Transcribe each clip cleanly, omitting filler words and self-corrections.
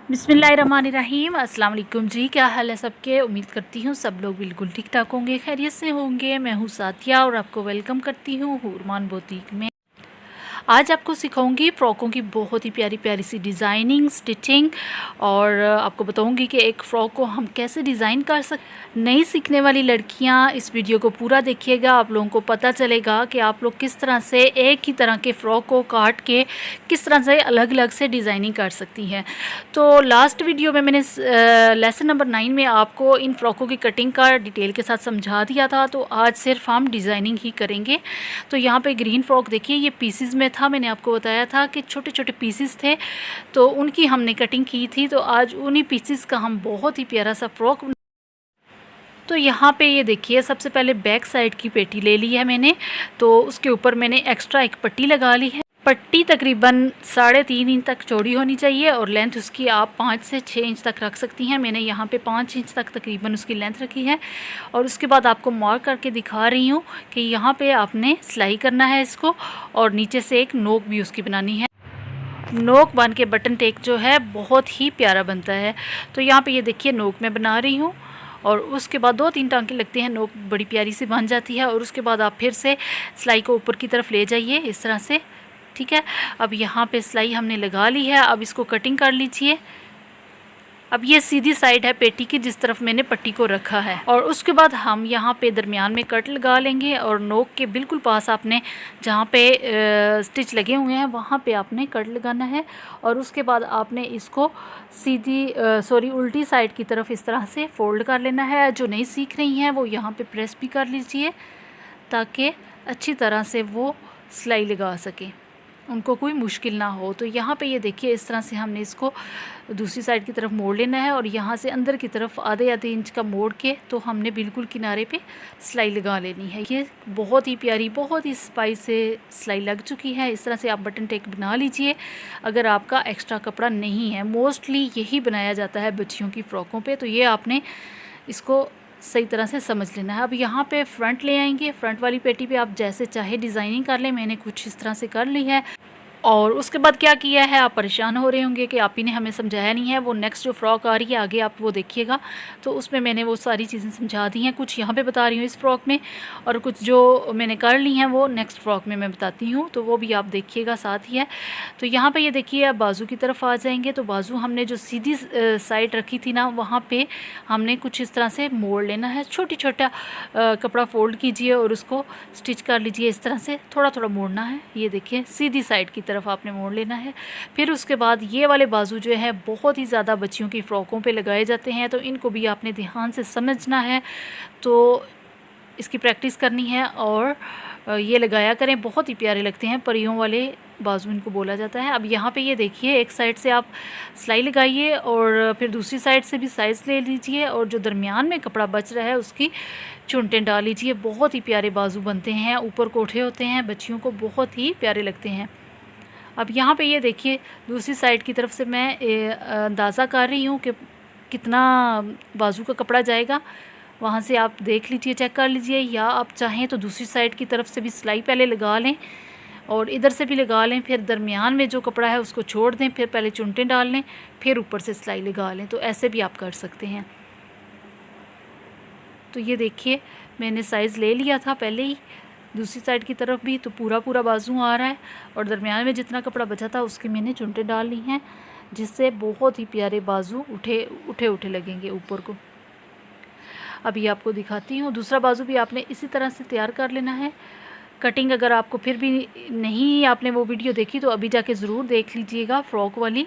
बिस्मिल्लाहिर्रहमानिर्रहीम। अस्सलाम वालेकुम जी, क्या हाल है सबके। उम्मीद करती हूँ सब लोग बिल्कुल ठीक ठाक होंगे, खैरियत से होंगे। मैं हूँ साथिया और आपको वेलकम करती हूँ हुरमान बुटीक में। आज आपको सिखाऊंगी फ़्रॉकों की बहुत ही प्यारी प्यारी सी डिज़ाइनिंग, स्टिचिंग, और आपको बताऊंगी कि एक फ़्रॉक को हम कैसे डिज़ाइन कर सकते। नई सीखने वाली लड़कियां इस वीडियो को पूरा देखिएगा, आप लोगों को पता चलेगा कि आप लोग किस तरह से एक ही तरह के फ़्रॉक को काट के किस तरह से अलग अलग से डिज़ाइनिंग कर सकती हैं। तो लास्ट वीडियो में मैंने लेसन नंबर 9 में आपको इन फ़्रॉकों की कटिंग का डिटेल के साथ समझा दिया था, तो आज सिर्फ हम डिज़ाइनिंग ही करेंगे। तो यहाँ पे ग्रीन फ़्रॉक देखिए, ये पीसेस में था, मैंने आपको बताया था कि छोटे छोटे पीसेस थे, तो उनकी हमने कटिंग की थी। तो आज उन्हीं पीसेस का हम बहुत ही प्यारा सा फ़्रॉक। तो यहाँ पे ये देखिए, सबसे पहले बैक साइड की पेटी ले ली है मैंने, तो उसके ऊपर मैंने एक्स्ट्रा एक पट्टी लगा ली है। पट्टी तकरीबन 3.5 इंच तक चौड़ी होनी चाहिए और लेंथ उसकी आप 5 से 6 इंच तक रख सकती हैं। मैंने यहाँ पे 5 इंच तक तकरीबन उसकी लेंथ रखी है। और उसके बाद आपको मार्क करके दिखा रही हूँ कि यहाँ पे आपने सिलाई करना है इसको, और नीचे से एक नोक भी उसकी बनानी है। नोक बन के बटन टेक जो है बहुत ही प्यारा बनता है। तो यहाँ पे ये देखिए नोक मैं बना रही हूँ, और उसके बाद 2-3 टांके लगते हैं, नोक बड़ी प्यारी सी बन जाती है। और उसके बाद आप फिर से सिलाई को ऊपर की तरफ ले जाइए इस तरह से, ठीक है। अब यहाँ पे सिलाई हमने लगा ली है, अब इसको कटिंग कर लीजिए। अब ये सीधी साइड है पेटी की जिस तरफ मैंने पट्टी को रखा है, और उसके बाद हम यहाँ पे दरमियान में कट लगा लेंगे, और नोक के बिल्कुल पास आपने जहाँ पे स्टिच लगे हुए हैं वहाँ पे आपने कट लगाना है। और उसके बाद आपने इसको उल्टी साइड की तरफ इस तरह से फोल्ड कर लेना है। जो नहीं सीख रही हैं वो यहाँ पे प्रेस भी कर लीजिए ताकि अच्छी तरह से वो सिलाई लगा सके, उनको कोई मुश्किल ना हो। तो यहाँ पे ये देखिए, इस तरह से हमने इसको दूसरी साइड की तरफ मोड़ लेना है, और यहाँ से अंदर की तरफ आधे इंच का मोड़ के तो हमने बिल्कुल किनारे पे सिलाई लगा लेनी है। ये बहुत ही प्यारी, बहुत ही स्पाइस से सिलाई लग चुकी है। इस तरह से आप बटन टेक बना लीजिए अगर आपका एक्स्ट्रा कपड़ा नहीं है। मोस्टली यही बनाया जाता है बच्चियों की फ़्रॉकों पर, तो ये आपने इसको सही तरह से समझ लेना है। अब यहाँ पे फ्रंट ले आएंगे, फ्रंट वाली पेटी पे आप जैसे चाहे डिज़ाइनिंग कर लें, मैंने कुछ इस तरह से कर ली है। और उसके बाद क्या किया है, आप परेशान हो रहे होंगे कि आप ही ने हमें समझाया नहीं है। वो नेक्स्ट जो फ़्रॉक आ रही है आगे आप वो देखिएगा, तो उसमें मैंने वो सारी चीज़ें समझा दी हैं। कुछ यहाँ पे बता रही हूँ इस फ़्रॉक में, और कुछ जो मैंने कर ली हैं वो नेक्स्ट फ़्रॉक में मैं बताती हूँ, तो वो भी आप देखिएगा साथ ही है। तो यहाँ पे ये देखिए, अब बाजू की तरफ आ जाएंगे, तो बाजू हमने जो सीधी साइड रखी थी ना, वहाँ पे हमने कुछ इस तरह से मोड़ लेना है। छोटा कपड़ा फोल्ड कीजिए और उसको स्टिच कर लीजिए इस तरह से, थोड़ा थोड़ा मोड़ना है। ये देखिए सीधी साइड की तरफ आपने मोड़ लेना है। फिर उसके बाद ये वाले बाजू जो है बहुत ही ज़्यादा बच्चियों की फ़्रॉकों पे लगाए जाते हैं, तो इनको भी आपने ध्यान से समझना है, तो इसकी प्रैक्टिस करनी है और ये लगाया करें। बहुत ही प्यारे लगते हैं, परियों वाले बाजू इनको बोला जाता है। अब यहाँ पे ये देखिए, एक साइड से आप सिलाई लगाइए और फिर दूसरी साइड से भी साइज़ ले लीजिए, और जो दरमियान में कपड़ा बच रहा है उसकी चुनटें डाल लीजिए। बहुत ही प्यारे बाजू बनते हैं, ऊपर कोठे होते हैं, बच्चियों को बहुत ही प्यारे लगते हैं। अब यहाँ पे ये देखिए, दूसरी साइड की तरफ से मैं अंदाज़ा कर रही हूँ कि कितना बाजू का कपड़ा जाएगा। वहाँ से आप देख लीजिए, चेक कर लीजिए, या आप चाहें तो दूसरी साइड की तरफ से भी सिलाई पहले लगा लें और इधर से भी लगा लें, फिर दरमियान में जो कपड़ा है उसको छोड़ दें, फिर पहले चुनटें डाल लें, फिर ऊपर से सिलाई लगा लें। तो ऐसे भी आप कर सकते हैं। तो ये देखिए, मैंने साइज़ ले लिया था पहले ही दूसरी साइड की तरफ भी, तो पूरा बाजू आ रहा है, और दरमियान में जितना कपड़ा बचा था उसकी मैंने चुनटें डाल ली हैं, जिससे बहुत ही प्यारे बाजू उठे लगेंगे ऊपर को। अभी आपको दिखाती हूँ, दूसरा बाजू भी आपने इसी तरह से तैयार कर लेना है। कटिंग अगर आपको फिर भी नहीं आपने वो वीडियो देखी तो अभी जाके ज़रूर देख लीजिएगा फ़्रॉक वाली।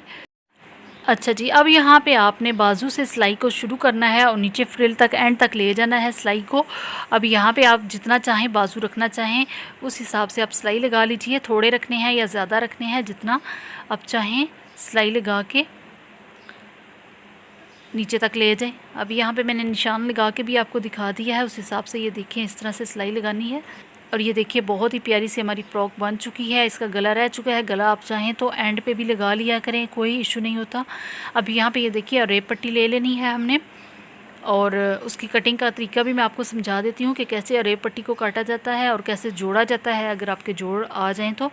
अच्छा जी, अब यहाँ पे आपने बाजू से सिलाई को शुरू करना है और नीचे फ्रिल तक एंड तक ले जाना है सिलाई को। अब यहाँ पे आप जितना चाहें बाजू रखना चाहें उस हिसाब से आप सिलाई लगा लीजिए। थोड़े रखने हैं या ज़्यादा रखने हैं, जितना आप चाहें सिलाई लगा के नीचे तक ले जाएं। अब यहाँ पे मैंने निशान लगा के भी आपको दिखा दिया है, उस हिसाब से ये देखें इस तरह से सिलाई लगानी है। और ये देखिए, बहुत ही प्यारी सी हमारी फ़्रॉक बन चुकी है। इसका गला रह चुका है, गला आप चाहें तो एंड पे भी लगा लिया करें, कोई इशू नहीं होता। अब यहाँ पे ये देखिए, रेप पट्टी ले लेनी है हमने, और उसकी कटिंग का तरीका भी मैं आपको समझा देती हूँ कि कैसे अरेब पट्टी को काटा जाता है और कैसे जोड़ा जाता है अगर आपके जोड़ आ जाएँ तो।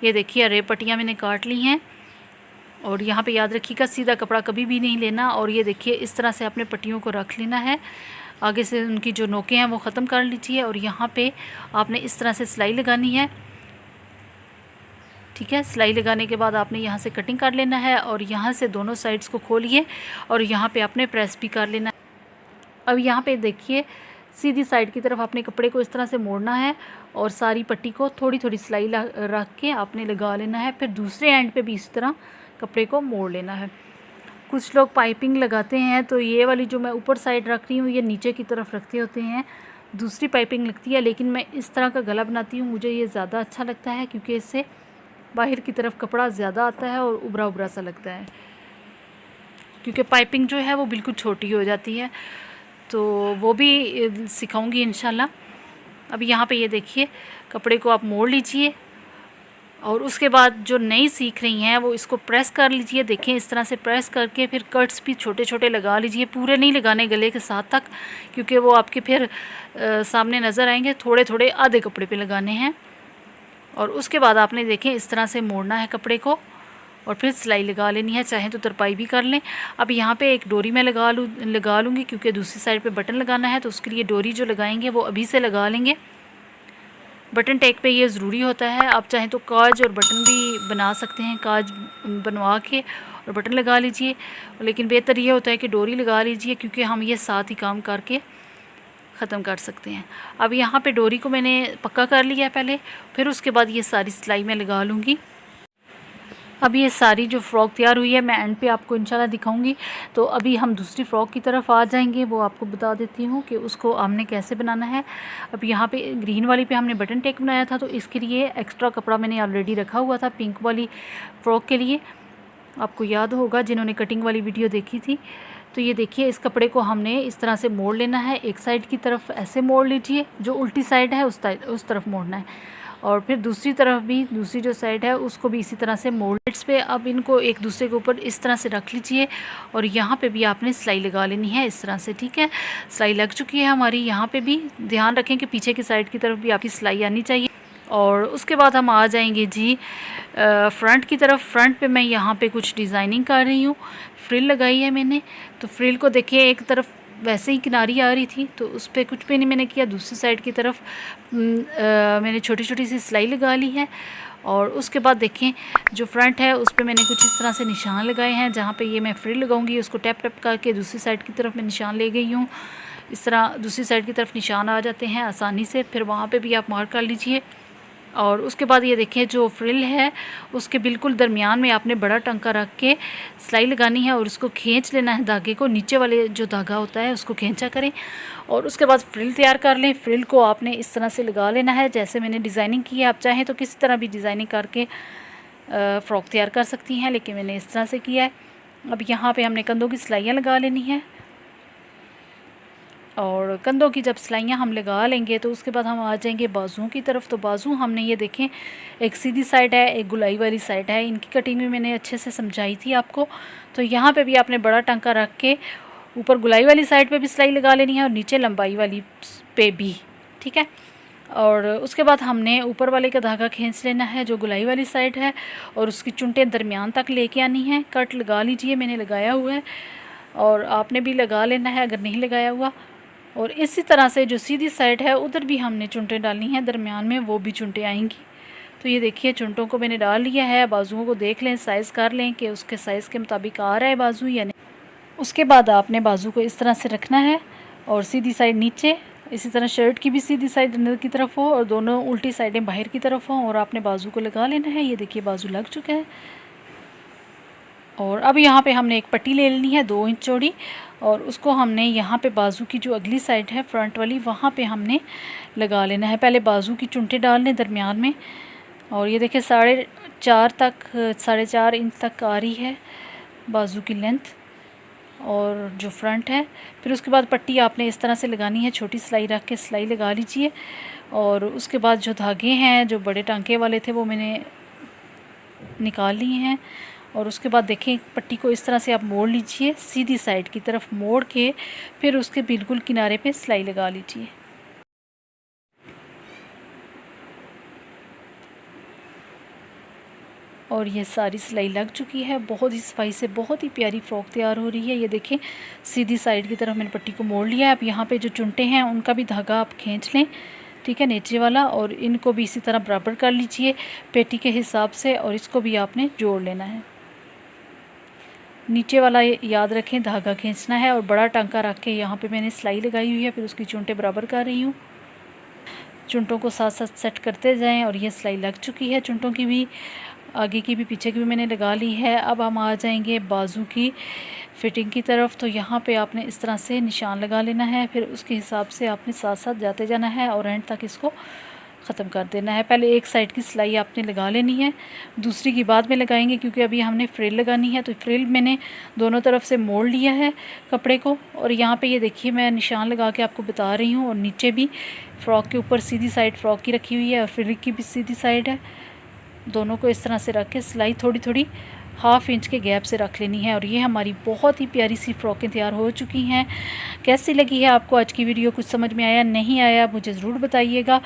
ये देखिए, अरेब पट्टियाँ मैंने काट ली हैं, और यहाँ पे याद रखिएगा सीधा कपड़ा कभी भी नहीं लेना। और ये देखिए इस तरह से अपने पट्टियों को रख लेना है, आगे से उनकी जो नोकें हैं वो ख़त्म कर लीजिए। और यहाँ पे आपने इस तरह से सिलाई लगानी है, ठीक है। सिलाई लगाने के बाद आपने यहाँ से कटिंग कर लेना है और यहाँ से दोनों साइड्स को खोलिए और यहाँ पे आपने प्रेस भी कर लेना है। अब यहाँ पे देखिए सीधी साइड की तरफ आपने कपड़े को इस तरह से मोड़ना है और सारी पट्टी को थोड़ी थोड़ी सिलाई रख के आपने लगा लेना है। फिर दूसरे एंड पे भी इस तरह कपड़े को मोड़ लेना है। कुछ लोग पाइपिंग लगाते हैं, तो ये वाली जो मैं ऊपर साइड रख रही हूँ ये नीचे की तरफ रखते होते हैं, दूसरी पाइपिंग लगती है। लेकिन मैं इस तरह का गला बनाती हूँ, मुझे ये ज़्यादा अच्छा लगता है क्योंकि इससे बाहर की तरफ कपड़ा ज़्यादा आता है और उभरा उभरा सा लगता है, क्योंकि पाइपिंग जो है वो बिल्कुल छोटी हो जाती है। तो वो भी सिखाऊंगी इंशाल्लाह। अब यहाँ पे ये देखिए कपड़े को आप मोड़ लीजिए और उसके बाद जो नई सीख रही हैं वो इसको प्रेस कर लीजिए। देखें इस तरह से प्रेस करके फिर कट्स भी छोटे छोटे लगा लीजिए, पूरे नहीं लगाने गले के साथ तक, क्योंकि वो आपके फिर सामने नज़र आएंगे। थोड़े थोड़े आधे कपड़े पे लगाने हैं और उसके बाद आपने देखें इस तरह से मोड़ना है कपड़े को और फिर सिलाई लगा लेनी है, चाहे तो तरपाई भी कर लें। अब यहाँ पे एक डोरी मैं लगा लूँगी क्योंकि दूसरी साइड पे बटन लगाना है, तो उसके लिए डोरी जो लगाएंगे वो अभी से लगा लेंगे। बटन टैग पे ये ज़रूरी होता है। आप चाहें तो काज और बटन भी बना सकते हैं, काज बनवा के और बटन लगा लीजिए, लेकिन बेहतर ये होता है कि डोरी लगा लीजिए क्योंकि हम ये साथ ही काम करके ख़त्म कर सकते हैं। अब यहाँ पे डोरी को मैंने पक्का कर लिया है पहले, फिर उसके बाद ये सारी सिलाई मैं लगा लूँगी। अब ये सारी जो फ़्रॉक तैयार हुई है मैं एंड पे आपको इंशाल्लाह दिखाऊंगी। तो अभी हम दूसरी फ़्रॉक की तरफ आ जाएंगे, वो आपको बता देती हूँ कि उसको हमने कैसे बनाना है। अब यहाँ पे ग्रीन वाली पे हमने बटन टेक बनाया था, तो इसके लिए एक्स्ट्रा कपड़ा मैंने ऑलरेडी रखा हुआ था पिंक वाली फ़्रॉक के लिए। आपको याद होगा जिन्होंने कटिंग वाली वीडियो देखी थी। तो ये देखिए इस कपड़े को हमने इस तरह से मोड़ लेना है, एक साइड की तरफ ऐसे मोड़ लीजिए, जो उल्टी साइड है उस तरफ मोड़ना है, और फिर दूसरी तरफ भी दूसरी जो साइड है उसको भी इसी तरह से मोड़ पे। अब इनको एक दूसरे के ऊपर इस तरह से रख लीजिए और यहाँ पे भी आपने सिलाई लगा लेनी है इस तरह से, ठीक है। सिलाई लग चुकी है हमारी। यहाँ पे भी ध्यान रखें कि पीछे की साइड की तरफ भी आपकी सिलाई आनी चाहिए। और उसके बाद हम आ जाएंगे जी फ्रंट की तरफ। फ्रंट पे मैं यहाँ पे कुछ डिज़ाइनिंग कर रही हूँ, फ्रिल लगाई है मैंने। तो फ्रिल को देखिए एक तरफ वैसे ही किनारी आ रही थी, तो उस पर कुछ भी नहीं मैंने किया, दूसरी साइड की तरफ मैंने छोटी छोटी सी सिलाई लगा ली है। और उसके बाद देखें जो फ्रंट है उस पर मैंने कुछ इस तरह से निशान लगाए हैं, जहाँ पे ये मैं फ्रिल लगाऊंगी उसको टैप टैप करके दूसरी साइड की तरफ मैं निशान ले गई हूँ। इस तरह दूसरी साइड की तरफ निशान आ जाते हैं आसानी से, फिर वहाँ पे भी आप मार्क कर लीजिए। और उसके बाद ये देखें जो फ्रिल है उसके बिल्कुल दरमियान में आपने बड़ा टंका रख के सिलाई लगानी है और उसको खींच लेना है धागे को, नीचे वाले जो धागा होता है उसको खींचा करें और उसके बाद फ्रिल तैयार कर लें। फ्रिल को आपने इस तरह से लगा लेना है जैसे मैंने डिज़ाइनिंग की है। आप चाहें तो किसी तरह भी डिज़ाइनिंग करके फ़्रॉक तैयार कर सकती हैं, लेकिन मैंने इस तरह से किया है। अब यहाँ पर हमने कंधों की सिलाइयाँ लगा लेनी है और कंधों की जब सिलाइयाँ हम लगा लेंगे तो उसके बाद हम आ जाएंगे बाजुओं की तरफ। तो बाजू हमने ये देखें एक सीधी साइड है, एक गुलाई वाली साइड है। इनकी कटिंग भी मैंने अच्छे से समझाई थी आपको। तो यहाँ पे भी आपने बड़ा टंका रख के ऊपर गुलाई वाली साइड पे भी सिलाई लगा लेनी है और नीचे लंबाई वाली पे भी, ठीक है। और उसके बाद हमने ऊपर वाले का धागा खींच लेना है जो गुलाई वाली साइड है और उसकी चुनटें दरमियान तक लेके आनी है। कट लगा लीजिए, मैंने लगाया हुआ है और आपने भी लगा लेना है अगर नहीं लगाया हुआ। और इसी तरह से जो सीधी साइड है उधर भी हमने चुनटें डालनी हैं, दरमियान में वो भी चुनटें आएंगी। तो ये देखिए चुनटों को मैंने डाल लिया है। बाजुओं को देख लें, साइज़ कर लें कि उसके साइज़ के मुताबिक आ रहा है बाजू या नहीं। उसके बाद आपने बाजू को इस तरह से रखना है और सीधी साइड नीचे, इसी तरह शर्ट की भी सीधी साइड अंदर की तरफ हो और दोनों उल्टी साइडें बाहर की तरफ हों और आपने बाजू को लगा लेना है। ये देखिए बाजू लग चुका है। और अब यहाँ पे हमने एक पट्टी ले लेनी है 2 इंच चौड़ी और उसको हमने यहाँ पे बाजू की जो अगली साइड है फ्रंट वाली वहाँ पे हमने लगा लेना है। पहले बाजू की चुनटें डाल लें दरमियान में और ये देखिए 4.5 इंच तक आ रही है बाजू की लेंथ और जो फ्रंट है। फिर उसके बाद पट्टी आपने इस तरह से लगानी है, छोटी सिलाई रख के सिलाई लगा लीजिए। और उसके बाद जो धागे हैं जो बड़े टांके वाले थे वो मैंने निकाल लिए हैं। और उसके बाद देखें पट्टी को इस तरह से आप मोड़ लीजिए, सीधी साइड की तरफ मोड़ के फिर उसके बिल्कुल किनारे पे सिलाई लगा लीजिए। और ये सारी सिलाई लग चुकी है। बहुत ही सफाई से बहुत ही प्यारी फ़्रॉक तैयार हो रही है। ये देखें सीधी साइड की तरफ मैंने पट्टी को मोड़ लिया है। अब यहाँ पे जो चुनटे हैं उनका भी धागा आप खींच लें, ठीक है, नीचे वाला, और इनको भी इसी तरह बराबर कर लीजिए पेटी के हिसाब से, और इसको भी आपने जोड़ लेना है। नीचे वाला याद रखें धागा खींचना है, और बड़ा टांका रख के यहाँ पे मैंने सिलाई लगाई हुई है, फिर उसकी चुनटे बराबर कर रही हूँ। चुनटों को साथ साथ सेट करते जाएं, और ये सिलाई लग चुकी है चुनटों की भी, आगे की भी पीछे की भी मैंने लगा ली है। अब हम आ जाएंगे बाजू की फिटिंग की तरफ। तो यहाँ पे आपने इस तरह से निशान लगा लेना है, फिर उसके हिसाब से आपने साथ साथ जाते जाना है और एंड तक इसको ख़त्म कर देना है। पहले एक साइड की सिलाई आपने लगा लेनी है, दूसरी की बाद में लगाएंगे क्योंकि अभी हमने फ्रिल लगानी है। तो फ्रिल मैंने दोनों तरफ से मोड़ लिया है कपड़े को, और यहाँ पे ये देखिए मैं निशान लगा के आपको बता रही हूँ। और नीचे भी फ़्रॉक के ऊपर सीधी साइड फ़्रॉक की रखी हुई है और फ्रिल की भी सीधी साइड है। दोनों को इस तरह से रख के सिलाई थोड़ी थोड़ी हाफ़ इंच के गैप से रख लेनी है। और ये हमारी बहुत ही प्यारी सी फ़्रॉकें तैयार हो चुकी हैं। कैसी लगी है आपको आज की वीडियो? कुछ समझ में आया नहीं आया मुझे ज़रूर बताइएगा,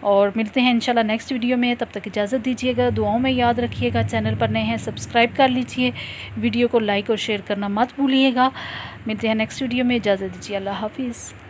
और मिलते हैं इंशाल्लाह नेक्स्ट वीडियो में। तब तक इजाज़त दीजिएगा, दुआओं में याद रखिएगा। चैनल पर नए हैं सब्सक्राइब कर लीजिए, वीडियो को लाइक और शेयर करना मत भूलिएगा। मिलते हैं नेक्स्ट वीडियो में, इजाज़त दीजिए, अल्लाह हाफिज़।